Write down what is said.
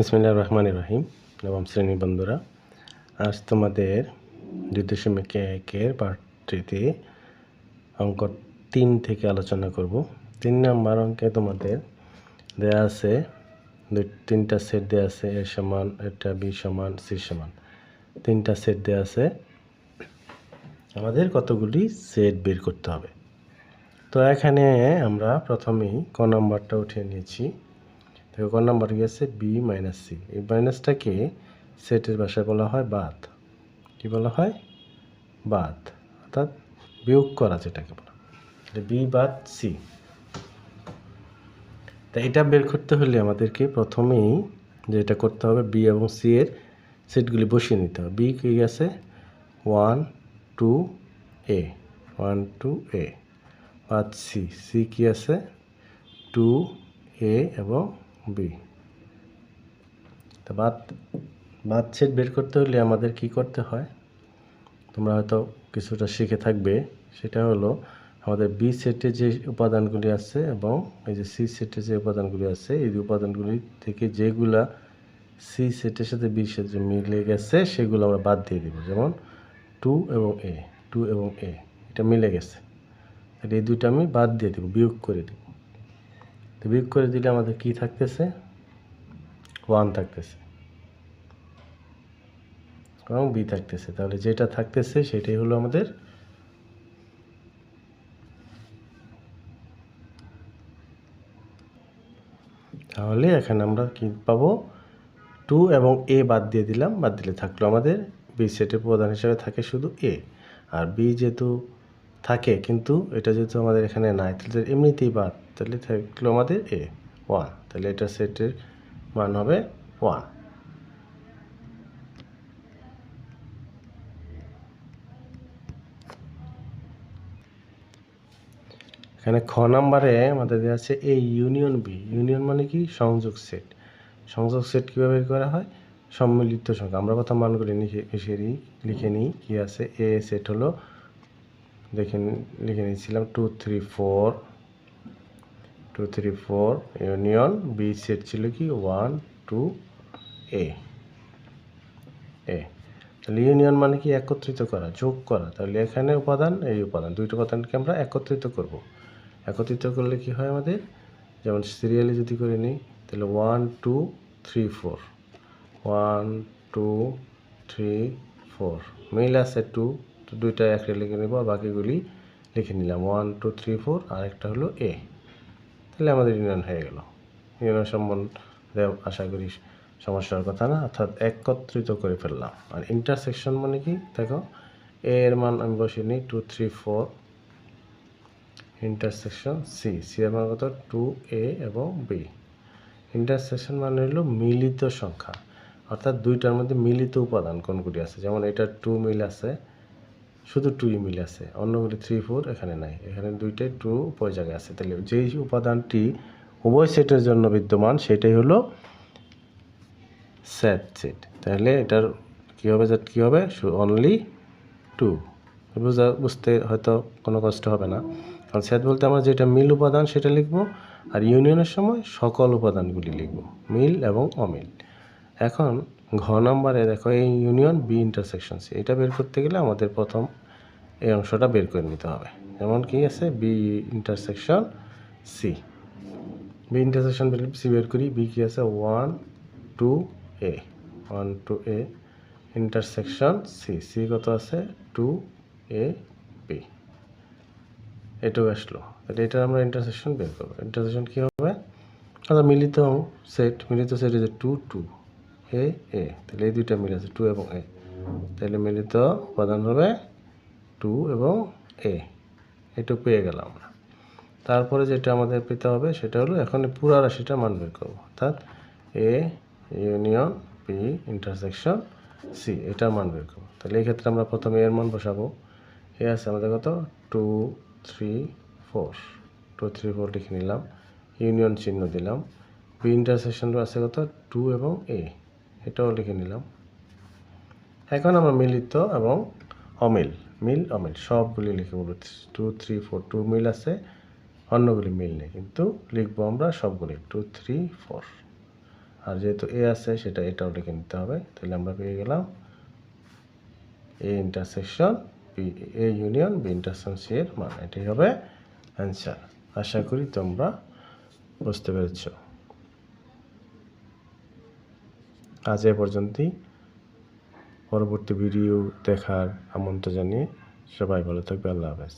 বিসমিল্লাহির রহমানির রহিম। নবম শ্রেণীর বন্ধুরা, আজ তোমাদের 2.1 পাঠটিতে অঙ্ক 3 থেকে আলোচনা করব। 3 নম্বর অঙ্কে তোমাদের দেয়া আছে তিনটা সেট দেয়া আছে, এ সমান, এটা বি সমান, সি সমান, তিনটা সেট দেয়া আছে। আমাদের কতগুলি সেট বের করতে হবে। তো এখানে আমরা প্রথমেই ক নাম্বারটা উঠিয়ে নিয়েছি। দেখো ক নাম্বার গেছে বি মাইনাস সি। এই মাইনাসটাকে সেটের ভাষায় বলা হয় বাদ। কি বলা হয়? বাদ, অর্থাৎ বিয়োগ করা যেটাকে বলা। বি বাদ সি। তা এটা বের করতে হলে আমাদেরকে প্রথমেই যেটা করতে হবে, বি এবং সি এর সেটগুলি বসিয়ে নিতে হবে। বি কি আছে? 1 2 এ, 1 2 এ, বাদ সি। সি কি আছে? 2 এ এবং বি। তা বাদ সেট বের করতে হলে আমাদের কি করতে হয়, তোমরা হয়তো কিছুটা শিখে থাকবে। সেটা হলো আমাদের বি সেটে যে উপাদানগুলি আছে এবং এই যে সি সেটে যে উপাদানগুলি আছে, এই উপাদানগুলি থেকে যেগুলা সি সেটের সাথে বি সেটে মিলে গেছে সেগুলো আমরা বাদ দিয়ে দিব। যেমন 2 এবং এ, 2 এবং এ এটা মিলে গেছে, তাহলে এই দুইটা আমি বাদ দিয়ে দেবো, বিয়োগ করে দেব। তো বিয়োগ করে দিলে আমাদের কি থাকতেছে? 1 থাকতেছে এবং বি থাকতেছে। তাহলে যেটা থাকতেছে সেটাই হলো আমাদের তাহলে এখানে আমরা কি পাবো? 2 এবং এ বাদ দিয়ে দিলাম, বাদ দিলে থাকলো আমাদের বি সেটের প্রধান হিসাবে থাকে শুধু এ, আর বি যেহেতু থাকে কিন্তু এটা যেহেতু আমাদের এখানে নাই, তাহলে এমনিতেই বাদ, তাহলে থাকলো আমাদের এ 1। তাহলে এটা সেটের মান হবে 1। এখানে খ নাম্বারে আমাদের দেওয়া আছে এ ইউনিয়ন বি। ইউনিয়ন মানে কি? সংযোগ সেট। সংযোগ সেট কীভাবে বের করা হয়? সম্মিলিত সংখ্যা। আমরা প্রথম মানগুলি লিখে নিই। কি আছে? এ সেট হলো, লিখে নিয়েছিলাম 2 3 4, 2 3 4 ইউনিয়ন বি সেট ছিল কি 1 2 এ। তাহলে ইউনিয়ন মানে কি? একত্রিত করা, যোগ করা। তাহলে এখানে উপাদান, এই উপাদান, দুইটা উপাদানকে আমরা একত্রিত করব। একত্রিত করলে কি হয় আমাদের? যেমন সিরিয়ালি যদি করে নিই, তাহলে 1 2 3 4, 1 2 3 4, মিল আছে 2, তো দুইটা একটা লিখে নেব, বাকিগুলি লিখে নিলাম 1 2 3 4, আর একটা হলো এ। তাহলে আমাদের ইউনিয়ন হয়ে গেল। ইউনিয়ন সম্বন্ধে আশা করি সমস্যার কথা না, অর্থাৎ একত্রিত করে ফেললাম। আর ইন্টারসেকশন মানে কি? দেখো এ এর মান আমি বসিয়ে নিই 2 3 4, ইন্টারসেকশন সি। সি এর মান কত? 2 এ এবং বি। ইন্টারসেকশন মানে হলো মিলিত সংখ্যা, অর্থাৎ দুইটার মধ্যে মিলিত উপাদান কোনগুলি আছে। যেমন এটা 2 মিল আছে, শুধু 2 মিল আছে, অন্যগুলি 3 4 এখানে নাই, এখানে দুইটাই 2 উভয় জায়গায় আছে। তাহলে যেই উপাদানটি উভয় সেটের জন্য বিদ্যমান সেটাই হলো সেট। তাহলে এটার কী হবে? কী হবে? অনলি 2। বুঝতে হয়তো কোনো কষ্ট হবে না, কারণ সেট বলতে আমরা যেটা মিল উপাদান সেটা লিখব, আর ইউনিয়নের সময় সকল উপাদানগুলি লিখব, মিল এবং অমিল। এখন ঘ নাম্বারে দেখো এই ইউনিয়ন বি ইন্টারসেকশন সি, এটা বের করতে গেলে আমাদের প্রথম এই অংশটা বের করে নিতে হবে। যেমন কি আছে? B intersection C. B intersection C বের করি। বি কি আছে? 1 2 A, 1 2 A intersection C. C কত আছে? 2 এ বি। এটাও আসলো। তাহলে এটা আমরা ইন্টারসেকশন বের করবো। ইন্টারসেকশন কী হবে? অর্থাৎ মিলিত সেট যে 2 2 এ এ, তাহলে এই দুইটা মিল আছে 2 এবং এ, তাহলে মিলিত উপাদান হবে 2 এবং এ। এটা পেয়ে গেলাম আমরা। তারপরে যেটা আমাদের পেতে হবে সেটা হলো এখন পুরো রাশিটা মান বের করবো, অর্থাৎ A union B intersection C, এটার মান বের করবো। তাহলে এই ক্ষেত্রে আমরা প্রথমে এর মান বসাবো। এ আছে আমাদের কত? 2 3 4, 2 3 4 লিখে নিলাম, ইউনিয়ন চিহ্ন দিলাম। বি ইন্টারসেকশন আছে কত? 2 এবং এ, এটাও লিখে নিলাম। এখন আমরা মিলিত এবং অমিল, মিল অমিল সবগুলি লিখে বলবো। 2 3 4 2 মিল আছে, অন্যগুলি মিল নেই, কিন্তু লিখবো আমরা সবগুলি 2 3 4। আর যেহেতু এ আছে সেটা এটাও লিখে নিতে হবে। তাহলে আমরা পেয়ে গেলাম A intersection B, A union B intersection C এর মান। এটাই হবে অ্যান্সার। আশা করি তোমরা বুঝতে পেরেছ। আজ এ পর্যন্তই। পরবর্তী ভিডিও দেখার আমন্ত্রণ জানিয়ে সবাই ভালো থাকবে। আল্লাহ হাফেজ।